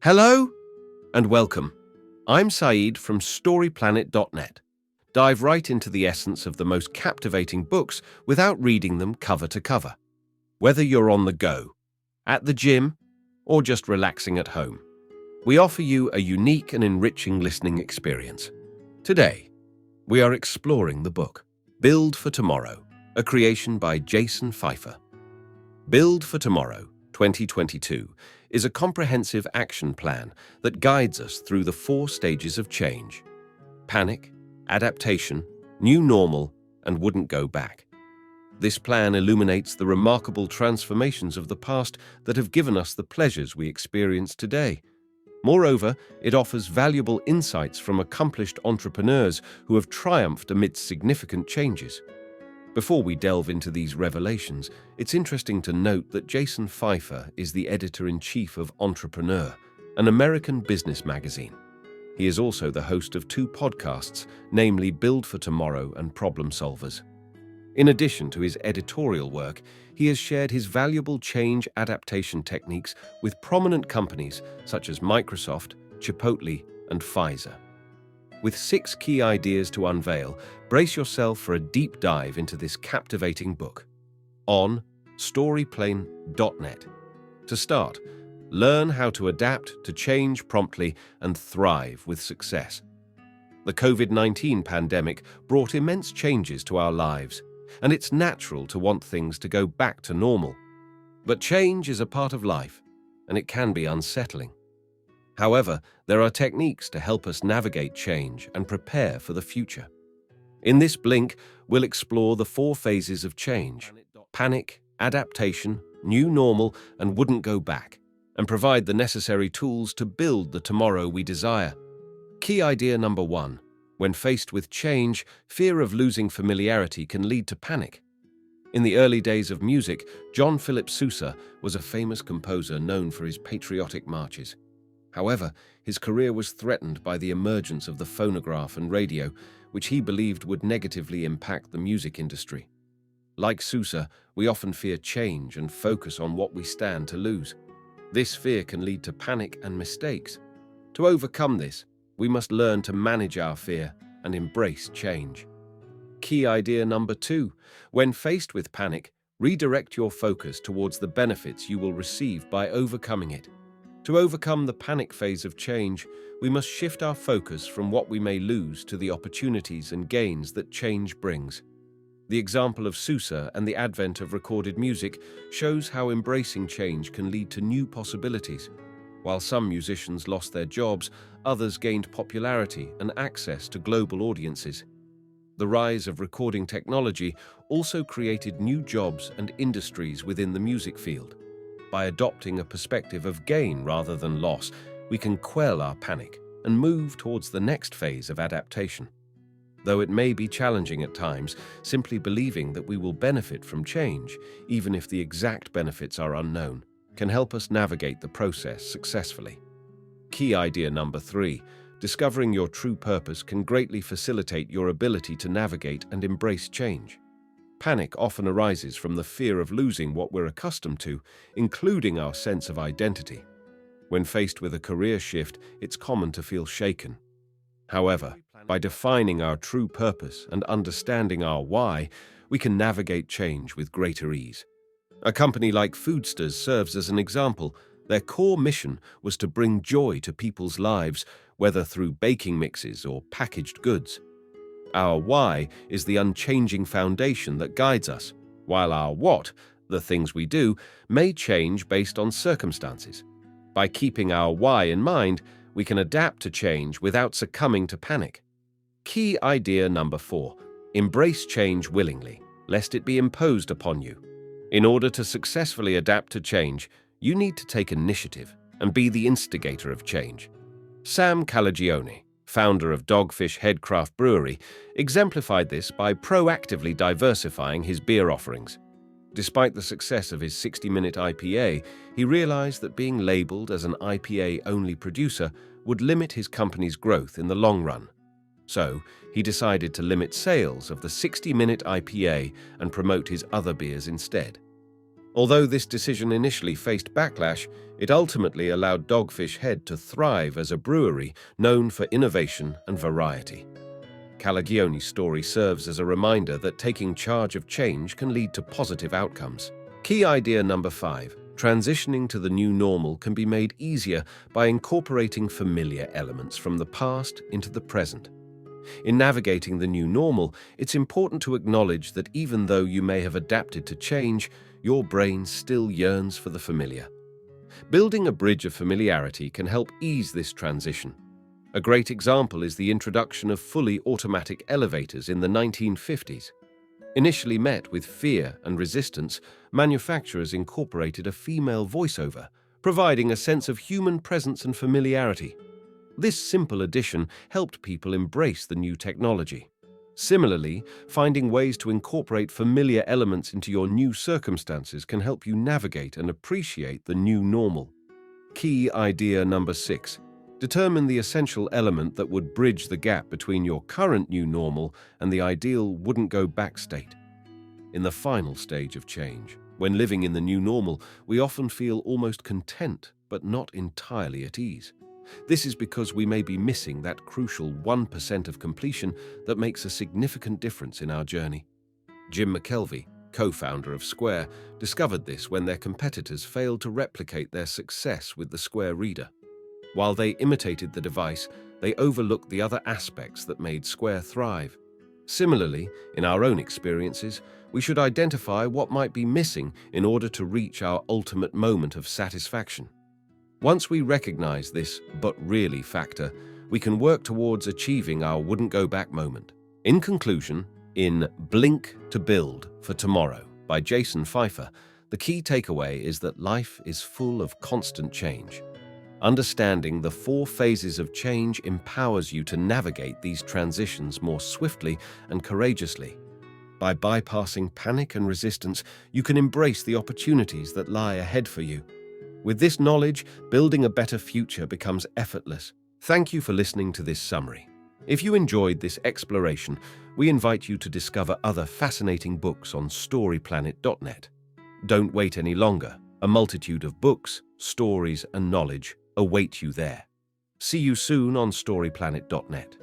Hello and welcome. I'm Saeed from StoryPlanet.net. Dive right into the essence of the most captivating books without reading them cover to cover. Whether you're on the go, at the gym, or just relaxing at home, we offer you a unique and enriching listening experience. Today, we are exploring the book Build for Tomorrow, a creation by Jason Feifer. Build for Tomorrow 2022 is a comprehensive action plan that guides us through the 4 stages of change: panic, adaptation, new normal, and wouldn't go back. This plan illuminates the remarkable transformations of the past that have given us the pleasures we experience today. Moreover, it offers valuable insights from accomplished entrepreneurs who have triumphed amidst significant changes. Before we delve into these revelations, it's interesting to note that Jason Feifer is the editor-in-chief of Entrepreneur, an American business magazine. He is also the host of 2 podcasts, namely Build for Tomorrow and Problem Solvers. In addition to his editorial work, he has shared his valuable change adaptation techniques with prominent companies such as Microsoft, Chipotle, and Pfizer. With 6 key ideas to unveil, brace yourself for a deep dive into this captivating book. On StoryPlanet.net. To start, learn how to adapt to change promptly and thrive with success. The COVID-19 pandemic brought immense changes to our lives, and it's natural to want things to go back to normal. But change is a part of life, and it can be unsettling. However, there are techniques to help us navigate change and prepare for the future. In this blink, we'll explore the 4 phases of change: panic, adaptation, new normal, and wouldn't go back, and provide the necessary tools to build the tomorrow we desire. Key idea number 1. When faced with change, fear of losing familiarity can lead to panic. In the early days of music, John Philip Sousa was a famous composer known for his patriotic marches. However, his career was threatened by the emergence of the phonograph and radio, which he believed would negatively impact the music industry. Like Sousa, we often fear change and focus on what we stand to lose. This fear can lead to panic and mistakes. To overcome this, we must learn to manage our fear and embrace change. Key idea number 2. When faced with panic, redirect your focus towards the benefits you will receive by overcoming it. To overcome the panic phase of change, we must shift our focus from what we may lose to the opportunities and gains that change brings. The example of Sousa and the advent of recorded music shows how embracing change can lead to new possibilities. While some musicians lost their jobs, others gained popularity and access to global audiences. The rise of recording technology also created new jobs and industries within the music field. By adopting a perspective of gain rather than loss, we can quell our panic and move towards the next phase of adaptation. Though it may be challenging at times, simply believing that we will benefit from change, even if the exact benefits are unknown, can help us navigate the process successfully. Key idea number 3. Discovering your true purpose can greatly facilitate your ability to navigate and embrace change. Panic often arises from the fear of losing what we're accustomed to, including our sense of identity. When faced with a career shift, it's common to feel shaken. However, by defining our true purpose and understanding our why, we can navigate change with greater ease. A company like Foodsters serves as an example. Their core mission was to bring joy to people's lives, whether through baking mixes or packaged goods. Our why is the unchanging foundation that guides us, while our what, the things we do, may change based on circumstances. By keeping our why in mind, we can adapt to change without succumbing to panic. Key idea number 4. Embrace change willingly, lest it be imposed upon you. In order to successfully adapt to change, you need to take initiative and be the instigator of change. Sam Calagione, founder of Dogfish Head Craft Brewery, exemplified this by proactively diversifying his beer offerings. Despite the success of his 60-minute IPA, he realized that being labeled as an IPA-only producer would limit his company's growth in the long run. So, he decided to limit sales of the 60-minute IPA and promote his other beers instead. Although this decision initially faced backlash, it ultimately allowed Dogfish Head to thrive as a brewery known for innovation and variety. Calagione's story serves as a reminder that taking charge of change can lead to positive outcomes. Key idea number 5. Transitioning to the new normal can be made easier by incorporating familiar elements from the past into the present. In navigating the new normal, it's important to acknowledge that even though you may have adapted to change, your brain still yearns for the familiar. Building a bridge of familiarity can help ease this transition. A great example is the introduction of fully automatic elevators in the 1950s. Initially met with fear and resistance, manufacturers incorporated a female voiceover, providing a sense of human presence and familiarity. This simple addition helped people embrace the new technology. Similarly, finding ways to incorporate familiar elements into your new circumstances can help you navigate and appreciate the new normal. Key idea number 6. Determine the essential element that would bridge the gap between your current new normal and the ideal wouldn't-go-back state. In the final stage of change, when living in the new normal, we often feel almost content, but not entirely at ease. This is because we may be missing that crucial 1% of completion that makes a significant difference in our journey. Jim McKelvey, co-founder of Square, discovered this when their competitors failed to replicate their success with the Square Reader. While they imitated the device, they overlooked the other aspects that made Square thrive. Similarly, in our own experiences, we should identify what might be missing in order to reach our ultimate moment of satisfaction. Once we recognize this "but really" factor, we can work towards achieving our wouldn't-go-back moment. In conclusion, in Blink to Build for Tomorrow by Jason Feifer, the key takeaway is that life is full of constant change. Understanding the 4 phases of change empowers you to navigate these transitions more swiftly and courageously. By bypassing panic and resistance, you can embrace the opportunities that lie ahead for you. With this knowledge, building a better future becomes effortless. Thank you for listening to this summary. If you enjoyed this exploration, we invite you to discover other fascinating books on storyplanet.net. Don't wait any longer. A multitude of books, stories, and knowledge await you there. See you soon on storyplanet.net.